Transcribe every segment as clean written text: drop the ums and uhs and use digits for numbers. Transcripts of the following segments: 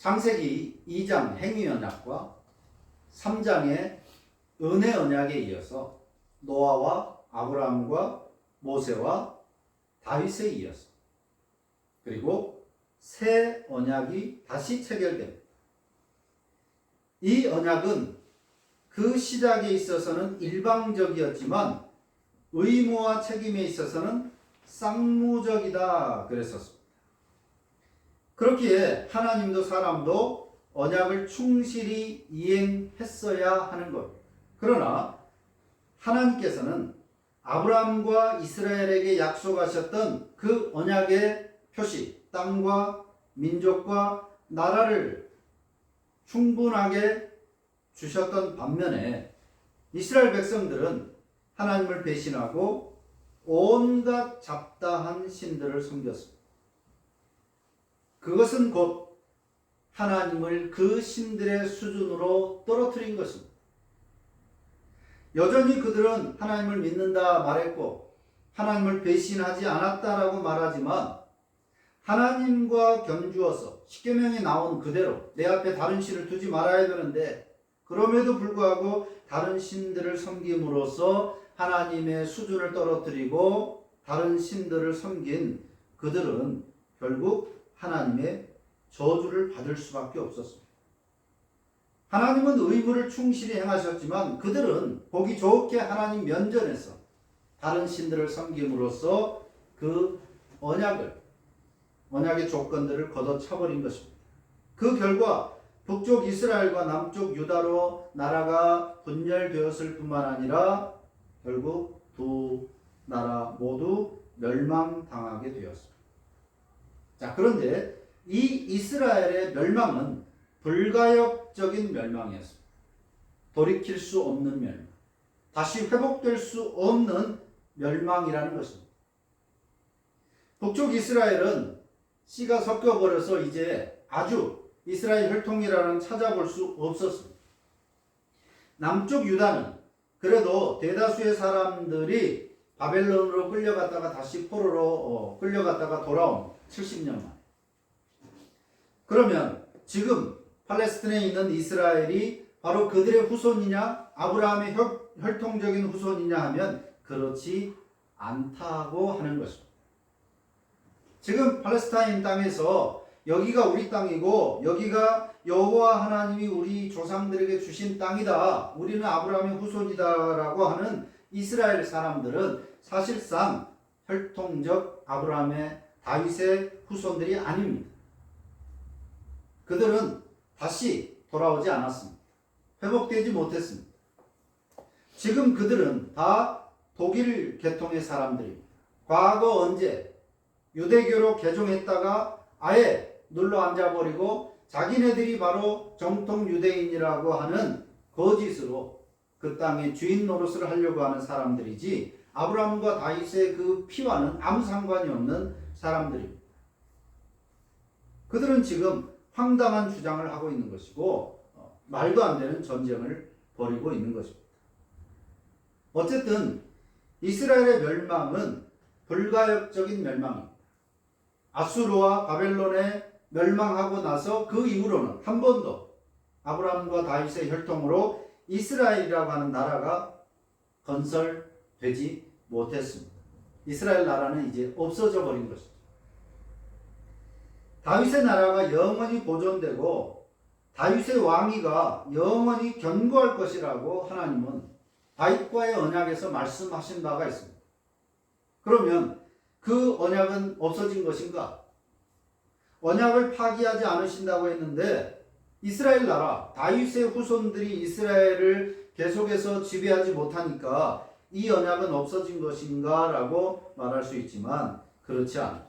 창세기 2장 행위 언약과 3장의 은혜 언약에 이어서 노아와 아브라함과 모세와 다윗에 이어서 그리고 새 언약이 다시 체결됩니다. 이 언약은 그 시작에 있어서는 일방적이었지만 의무와 책임에 있어서는 쌍무적이다 그랬었습니다. 그렇기에 하나님도 사람도 언약을 충실히 이행했어야 하는 것. 그러나 하나님께서는 아브라함과 이스라엘에게 약속하셨던 그 언약의 표시, 땅과 민족과 나라를 충분하게 주셨던 반면에 이스라엘 백성들은 하나님을 배신하고 온갖 잡다한 신들을 섬겼습니다. 그것은 곧 하나님을 그 신들의 수준으로 떨어뜨린 것입니다. 여전히 그들은 하나님을 믿는다 말했고 하나님을 배신하지 않았다라고 말하지만 하나님과 견주어서 십계명에 나온 그대로 내 앞에 다른 신을 두지 말아야 되는데 그럼에도 불구하고 다른 신들을 섬김으로써 하나님의 수준을 떨어뜨리고 다른 신들을 섬긴 그들은 결국 하나님의 저주를 받을 수밖에 없었습니다. 하나님은 의무를 충실히 행하셨지만 그들은 보기 좋게 하나님 면전에서 다른 신들을 섬김으로써 그 언약의 조건들을 걷어차버린 것입니다. 그 결과 북쪽 이스라엘과 남쪽 유다로 나라가 분열되었을 뿐만 아니라 결국 두 나라 모두 멸망당하게 되었습니다. 자, 그런데 이 이스라엘의 멸망은 불가역적인 멸망이었습니다. 돌이킬 수 없는 멸망. 다시 회복될 수 없는 멸망이라는 것입니다. 북쪽 이스라엘은 씨가 섞여버려서 이제 아주 이스라엘 혈통이라는 찾아볼 수 없었습니다. 남쪽 유다는 그래도 대다수의 사람들이 바벨론으로 끌려갔다가 다시 포로로 끌려갔다가 돌아온 70년 만에. 그러면 지금 팔레스틴에 있는 이스라엘이 바로 그들의 후손이냐 아브라함의 혈통적인 후손이냐 하면 그렇지 않다고 하는 것입니다. 지금 팔레스타인 땅에서 여기가 우리 땅이고 여기가 여호와 하나님이 우리 조상들에게 주신 땅이다. 우리는 아브라함의 후손이다라고 하는 이스라엘 사람들은 사실상 혈통적 아브라함의 다윗의 후손들이 아닙니다. 그들은 다시 돌아오지 않았습니다. 회복되지 못했습니다. 지금 그들은 다 독일 계통의 사람들입니다. 과거 언제 유대교로 개종했다가 아예 눌러 앉아버리고 자기네들이 바로 정통 유대인이라고 하는 거짓으로 그 땅의 주인 노릇을 하려고 하는 사람들이지 아브라함과 다윗의 그 피와는 아무 상관이 없는 사람들입니다. 그들은 지금 황당한 주장을 하고 있는 것이고 말도 안 되는 전쟁을 벌이고 있는 것입니다. 어쨌든 이스라엘의 멸망은 불가역적인 멸망입니다. 아수르와 바벨론에 멸망하고 나서 그 이후로는 한 번도 아브라함과 다윗의 혈통으로 이스라엘이라고 하는 나라가 건설되지 못했습니다. 이스라엘 나라는 이제 없어져 버린 것이죠. 다윗의 나라가 영원히 보존되고 다윗의 왕위가 영원히 견고할 것이라고 하나님은 다윗과의 언약에서 말씀하신 바가 있습니다. 그러면 그 언약은 없어진 것인가? 언약을 파기하지 않으신다고 했는데 이스라엘 나라, 다윗의 후손들이 이스라엘을 계속해서 지배하지 못하니까 이 언약은 없어진 것인가? 라고 말할 수 있지만 그렇지 않아요.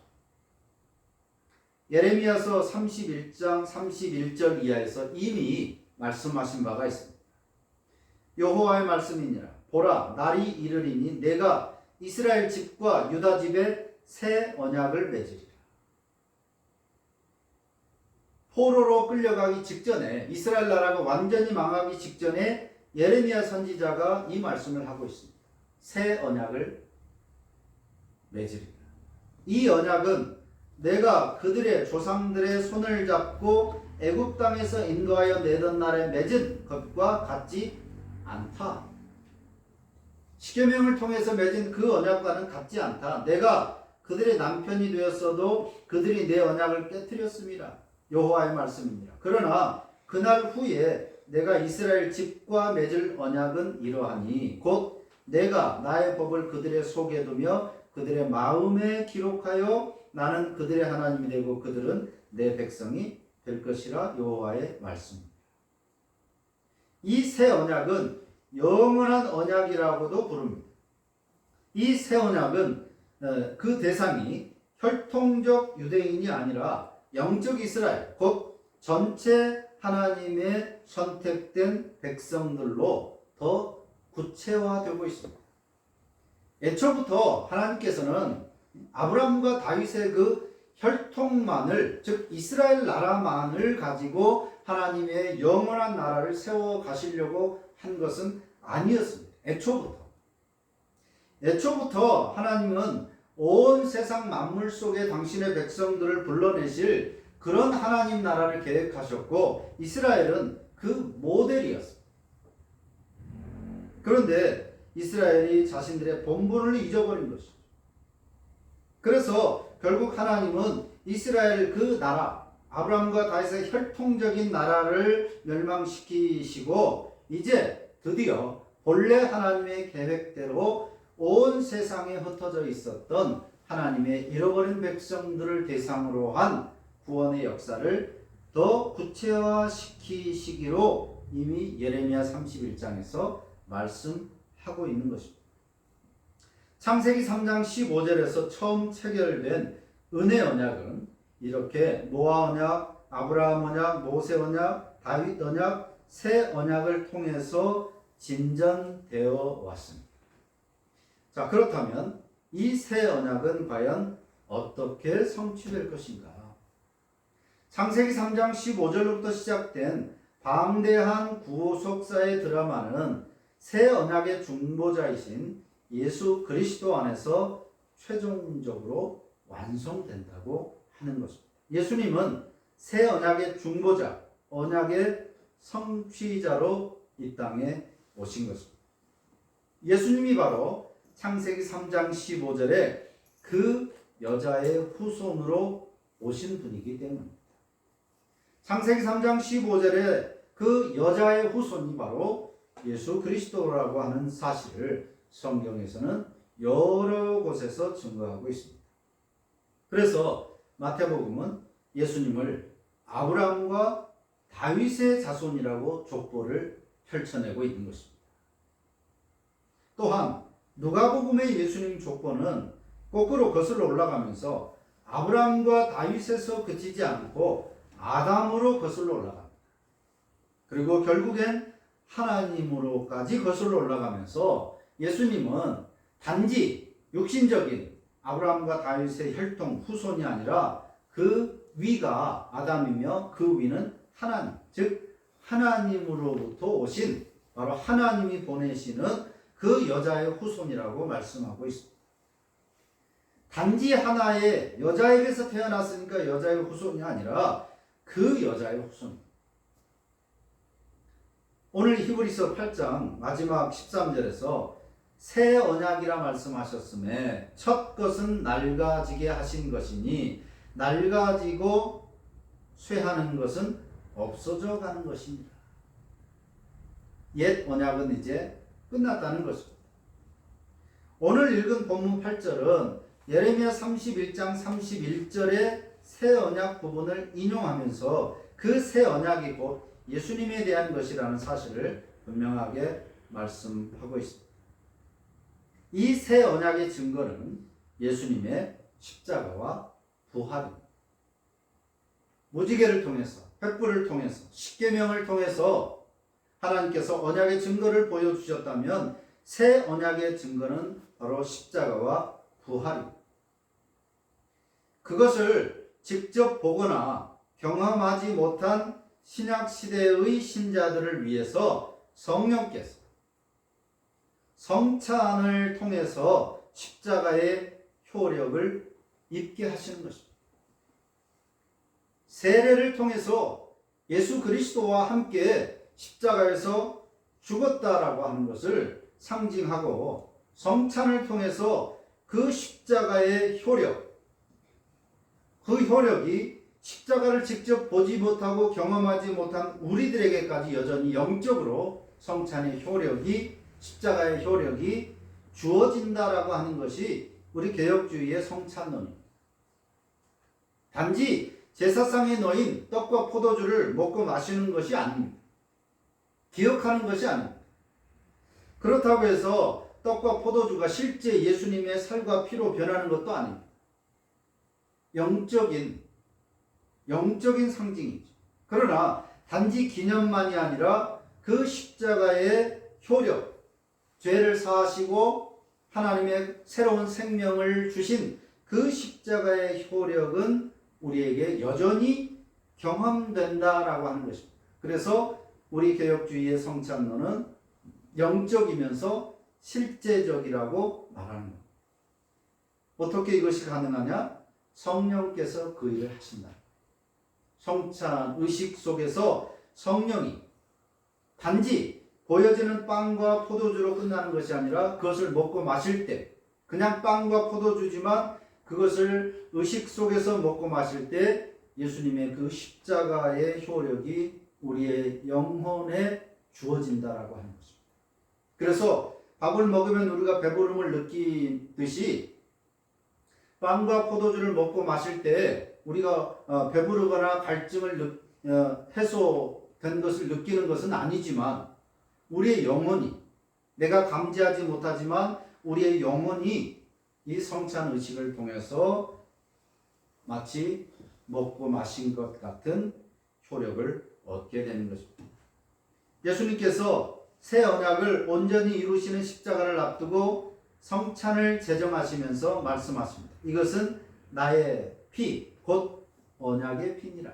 예레미야서 31장 31절 이하에서 이미 말씀하신 바가 있습니다. 여호와의 말씀이니라. 보라, 날이 이르리니 내가 이스라엘 집과 유다 집에 새 언약을 맺으리라. 포로로 끌려가기 직전에 이스라엘 나라가 완전히 망하기 직전에 예레미야 선지자가 이 말씀을 하고 있습니다. 새 언약을 맺으리라. 이 언약은 내가 그들의 조상들의 손을 잡고 애굽 땅에서 인도하여 내던 날에 맺은 것과 같지 않다. 십계명을 통해서 맺은 그 언약과는 같지 않다. 내가 그들의 남편이 되었어도 그들이 내 언약을 깨뜨렸습니다. 여호와의 말씀입니다. 그러나 그날 후에 내가 이스라엘 집과 맺을 언약은 이러하니 곧 내가 나의 법을 그들의 속에 두며 그들의 마음에 기록하여 나는 그들의 하나님이 되고 그들은 내 백성이 될 것이라. 여호와의 말씀입니다. 이 새 언약은 영원한 언약이라고도 부릅니다. 이 새 언약은 그 대상이 혈통적 유대인이 아니라 영적 이스라엘, 곧 전체 하나님의 선택된 백성들로 더 구체화되고 있습니다. 애초부터 하나님께서는 아브라함과 다윗의 그 혈통만을, 즉 이스라엘 나라만을 가지고 하나님의 영원한 나라를 세워 가시려고 한 것은 아니었습니다. 애초부터 하나님은 온 세상 만물 속에 당신의 백성들을 불러내실 그런 하나님 나라를 계획하셨고 이스라엘은 그 모델이었습니다. 그런데 이스라엘이 자신들의 본분을 잊어버린 것이죠. 그래서 결국 하나님은 이스라엘 그 나라, 아브라함과 다윗의 혈통적인 나라를 멸망시키시고 이제 드디어 본래 하나님의 계획대로 온 세상에 흩어져 있었던 하나님의 잃어버린 백성들을 대상으로 한 구원의 역사를 더 구체화시키시기로 이미 예레미야 31장에서 말씀하고 있는 것입니다. 창세기 3장 15절에서 처음 체결된 은혜 언약은 이렇게 노아 언약, 아브라함 언약, 모세 언약, 다윗 언약, 새 언약을 통해서 진전되어 왔습니다. 자, 그렇다면 이 새 언약은 과연 어떻게 성취될 것인가? 창세기 3장 15절로부터 시작된 방대한 구속사의 드라마는 새 언약의 중보자이신 예수 그리스도 안에서 최종적으로 완성된다고 하는 것입니다. 예수님은 새 언약의 중보자, 언약의 성취자로 이 땅에 오신 것입니다. 예수님이 바로 창세기 3장 15절에 그 여자의 후손으로 오신 분이기 때문입니다. 창세기 3장 15절에 그 여자의 후손이 바로 예수 그리스도라고 하는 사실을 성경에서는 여러 곳에서 증거하고 있습니다. 그래서 마태복음은 예수님을 아브라함과 다윗의 자손이라고 족보를 펼쳐내고 있는 것입니다. 또한 누가복음의 예수님 족보는 거꾸로 거슬러 올라가면서 아브라함과 다윗에서 그치지 않고 아담으로 거슬러 올라갑니다. 그리고 결국엔 하나님으로까지 거슬러 올라가면서 예수님은 단지 육신적인 아브라함과 다윗의 혈통 후손이 아니라 그 위가 아담이며 그 위는 하나님, 즉 하나님으로부터 오신 바로 하나님이 보내시는 그 여자의 후손이라고 말씀하고 있습니다. 단지 하나의 여자에게서 태어났으니까 여자의 후손이 아니라 그 여자의 후손. 오늘 히브리서 8장 마지막 13절에서 새 언약이라 말씀하셨음에 첫 것은 낡아지게 하신 것이니 낡아지고 쇠하는 것은 없어져 가는 것입니다. 옛 언약은 이제 끝났다는 것입니다. 오늘 읽은 본문 8절은 예레미야 31장 31절의 새 언약 부분을 인용하면서 그 새 언약이 곧 예수님에 대한 것이라는 사실을 분명하게 말씀하고 있습니다. 이 새 언약의 증거는 예수님의 십자가와 부활입니다. 무지개를 통해서, 횃불을 통해서, 십계명을 통해서 하나님께서 언약의 증거를 보여주셨다면 새 언약의 증거는 바로 십자가와 부활입니다. 그것을 직접 보거나 경험하지 못한 신약시대의 신자들을 위해서 성령께서 성찬을 통해서 십자가의 효력을 입게 하시는 것입니다. 세례를 통해서 예수 그리스도와 함께 십자가에서 죽었다라고 하는 것을 상징하고, 성찬을 통해서 그 십자가의 효력, 그 효력이 십자가를 직접 보지 못하고 경험하지 못한 우리들에게까지 여전히 영적으로 성찬의 효력이, 십자가의 효력이 주어진다라고 하는 것이 우리 개혁주의의 성찬론입니다. 단지 제사상에 놓인 떡과 포도주를 먹고 마시는 것이 아닙니다. 기억하는 것이 아닙니다. 그렇다고 해서 떡과 포도주가 실제 예수님의 살과 피로 변하는 것도 아닙니다. 영적인 상징이죠. 그러나 단지 기념만이 아니라 그 십자가의 효력, 죄를 사하시고 하나님의 새로운 생명을 주신 그 십자가의 효력은 우리에게 여전히 경험된다라고 하는 것입니다. 그래서 우리 개혁주의의 성찬론은 영적이면서 실제적이라고 말하는 겁니다. 어떻게 이것이 가능하냐? 성령께서 그 일을 하신다. 성찬 의식 속에서 성령이 단지 보여지는 빵과 포도주로 끝나는 것이 아니라 그것을 먹고 마실 때, 그냥 빵과 포도주지만 그것을 의식 속에서 먹고 마실 때 예수님의 그 십자가의 효력이 우리의 영혼에 주어진다라고 하는 것입니다. 그래서 밥을 먹으면 우리가 배부름을 느끼듯이 빵과 포도주를 먹고 마실 때 우리가 배부르거나 갈증을 해소된 것을 느끼는 것은 아니지만, 우리의 영혼이, 내가 감지하지 못하지만 우리의 영혼이 이 성찬 의식을 통해서 마치 먹고 마신 것 같은 효력을 얻게 되는 것입니다. 예수님께서 새 언약을 온전히 이루시는 십자가를 앞두고 성찬을 제정하시면서 말씀하십니다. 이것은 나의 피, 곧 언약의 피니라.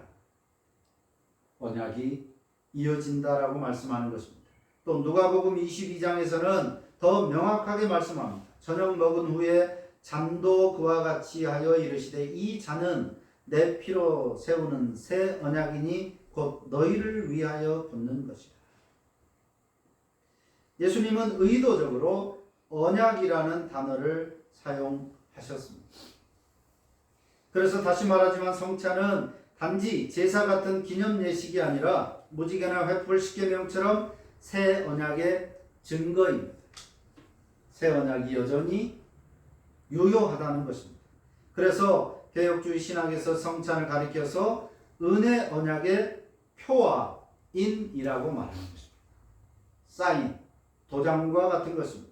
언약이 이어진다라고 말씀하는 것입니다. 또 누가복음 22장에서는 더 명확하게 말씀합니다. 저녁 먹은 후에 잔도 그와 같이 하여 이르시되 이 잔은 내 피로 세우는 새 언약이니 곧 너희를 위하여 붓는 것이다. 예수님은 의도적으로 언약이라는 단어를 사용하셨습니다. 그래서 다시 말하지만 성찬은 단지 제사 같은 기념 예식이 아니라 무지개나 횃불 십계명처럼 새 언약의 증거입니다. 새 언약이 여전히 유효하다는 것입니다. 그래서 개혁주의 신학에서 성찬을 가리켜서 은혜 언약의 표화인이라고 말하는 것입니다. 사인, 도장과 같은 것입니다.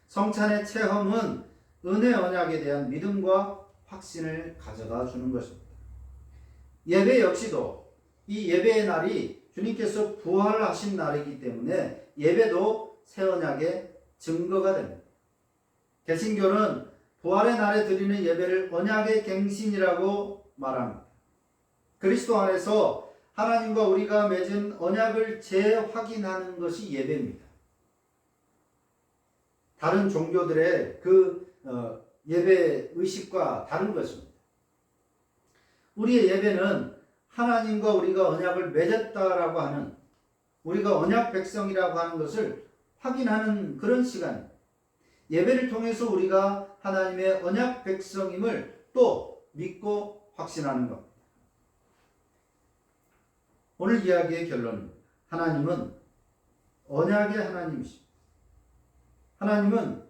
성찬의 체험은 은혜 언약에 대한 믿음과 확신을 가져다 주는 것입니다. 예배 역시도 이 예배의 날이 주님께서 부활하신 날이기 때문에 예배도 새 언약의 증거가 됩니다. 개신교는 부활의 날에 드리는 예배를 언약의 갱신이라고 말합니다. 그리스도 안에서 하나님과 우리가 맺은 언약을 재확인하는 것이 예배입니다. 다른 종교들의 그 예배 의식과 다른 것입니다. 우리의 예배는 하나님과 우리가 언약을 맺었다라고 하는, 우리가 언약 백성이라고 하는 것을 확인하는 그런 시간입니다. 예배를 통해서 우리가 하나님의 언약 백성임을 또 믿고 확신하는 겁니다. 오늘 이야기의 결론입니다. 하나님은 언약의 하나님이십니다. 하나님은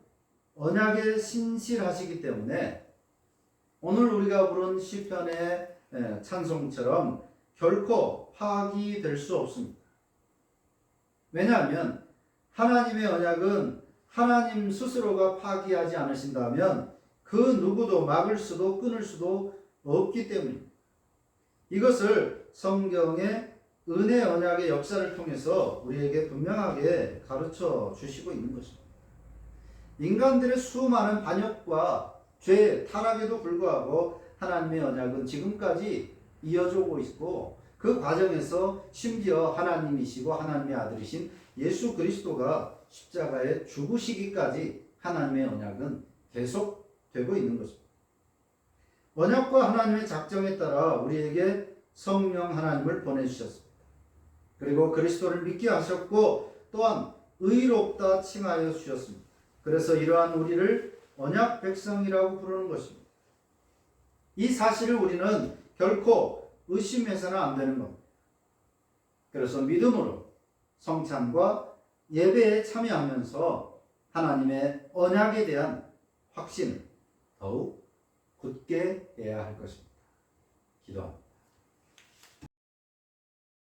언약에 신실하시기 때문에 오늘 우리가 부른 시편의 찬송처럼 결코 파기될 수 없습니다. 왜냐하면 하나님의 언약은 하나님 스스로가 파기하지 않으신다면 그 누구도 막을 수도 끊을 수도 없기 때문입니다. 이것을 성경의 은혜 언약의 역사를 통해서 우리에게 분명하게 가르쳐 주시고 있는 것입니다. 인간들의 수많은 반역과 죄, 타락에도 불구하고 하나님의 언약은 지금까지 이어지고 있고, 그 과정에서 심지어 하나님이시고 하나님의 아들이신 예수 그리스도가 십자가에 죽으시기까지 하나님의 언약은 계속되고 있는 것입니다. 언약과 하나님의 작정에 따라 우리에게 성령 하나님을 보내주셨습니다. 그리고 그리스도를 믿게 하셨고 또한 의롭다 칭하여 주셨습니다. 그래서 이러한 우리를 언약 백성이라고 부르는 것입니다. 이 사실을 우리는 결코 의심해서는 안 되는 겁니다. 그래서 믿음으로 성찬과 예배에 참여하면서 하나님의 언약에 대한 확신을 더욱 굳게 해야 할 것입니다. 기도합니다.